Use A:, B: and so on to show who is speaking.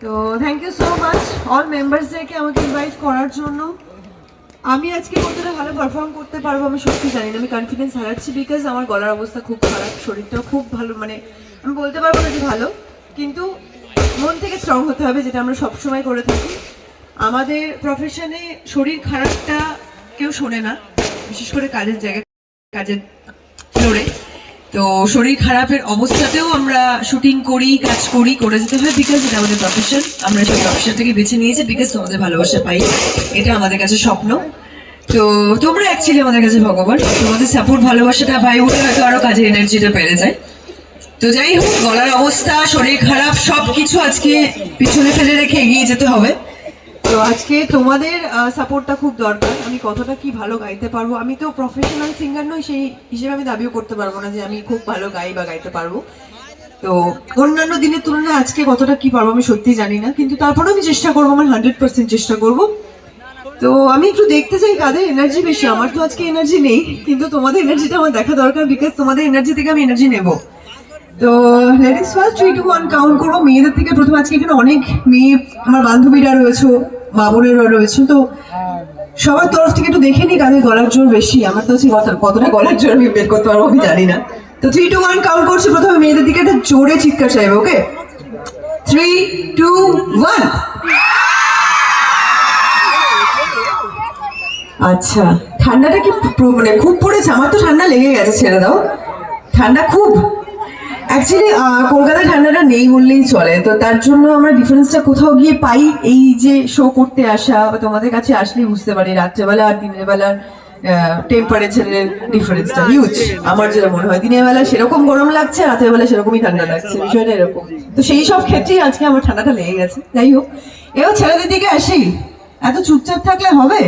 A: তো thank you so much all মেম্বার্সদেরকে আমাকে ইনভাইট করার জন্য। আমি আজকে কতটা ভালো পারফর্ম করতে পারবো আমি সত্যি জানি না, আমি কনফিডেন্স হারাচ্ছি বিকজ আমার গলার অবস্থা খুব খারাপ, শরীরটাও খুব ভালো, মানে আমি বলতে পারবো না যে ভালো, কিন্তু মন থেকে স্ট্রং হতে হবে, যেটা আমরা সবসময় করে থাকি। আমাদের প্রফেশনে শরীর খারাপটা কেউ শোনে না, বিশেষ করে কাজের জায়গায়, কাজের ফ্লোরে। তো শরীর খারাপের অবস্থাতেও আমরা শুটিং করি, কাজ করি, করে যেতে হয় বিকজ এটা আমাদের প্রফেশন। আমরা সেই প্রফেশনটাকে বেছে নিয়েছি বিকজ তোমাদের ভালোবাসা পাই, এটা আমাদের কাছে স্বপ্ন। তো তোমরা অ্যাকচুয়ালি আমাদের কাছে ভগবান, তোমাদের সাপোর্ট ভালোবাসাটা পাই উঠে হয়তো আরো কাজের এনার্জিটা বেড়ে যায়। তো যাই হোক, গলার অবস্থা, শরীর খারাপ, সবকিছু আজকে পিছনে ফেলে রেখে এগিয়ে যেতে হবে। তো আজকে তোমাদের সাপোর্টটা খুব দরকার। আমি কতটা কি ভালো গাইতে পারবো, আমি তো প্রফেশনাল সিঙ্গার নই, সেই হিসেবে আমি দাবিও করতে পারবো না যে আমি খুব ভালো গাই বা গাইতে পারবো। তো অন্যান্য দিনের তুলনায় আজকে কতটা কি পারবো আমি সত্যি জানি না, কিন্তু তারপরেও আমি চেষ্টা করবো, আমার 100% চেষ্টা করবো। তো আমি একটু দেখতে চাই কাদের এনার্জি বেশি। আমার তো আজকে এনার্জি নেই, কিন্তু তোমাদের এনার্জিটা আমার দেখা দরকার বিকজ তোমাদের এনার্জি থেকে আমি এনার্জি নেবো। তো লেডিস ফার্স্ট 3 2 1 কাউন্ট করবো। মেয়েদের থেকে প্রথমে, আজকে এখানে অনেক মেয়ে আমার বান্ধবীরা রয়েছে, মা বোনেরা রয়েছে, তো সবার তরফ থেকে একটু দেখে নি কাদের গলার জোর বেশি। আমার তো হচ্ছে কতটা গলার জোর আমি বের করতে পারবো আমি জানি না। তো 3 2 1 কাউন্ট করছি। প্রথমে মেয়েদের দিকে একটা জোরে চিৎকার চাইবে, ওকে? 3 2 1। আচ্ছা, ঠান্ডাটা কি মানে খুব পড়েছে? আমার তো ঠান্ডা লেগে গেছে, ছেড়ে দাও। ঠান্ডা খুব, অ্যাকচুয়ালি কলকাতায় ঠান্ডাটা নেই বললেই চলে। তো তার জন্য আমরা ডিফারেন্সটা কোথাও গিয়ে পাই, এই যে শো করতে আসা বা তোমাদের কাছে আসলেই বুঝতে পারি রাত্রেবেলা আর দিনের বেলার টেম্পারেচারের ডিফারেন্সটা হিউজ। আমার যেটা মনে হয়, দিনের বেলা সেরকম গরম লাগছে, রাতের বেলা সেরকমই ঠান্ডা লাগছে, বিষয়টা এরকম। তো সেই সব ক্ষেত্রেই আজকে আমার ঠান্ডাটা লেগে গেছে। যাই হোক, এবার ছেলেদের দিকে আসি। এত চুপচাপ থাকলে হবে?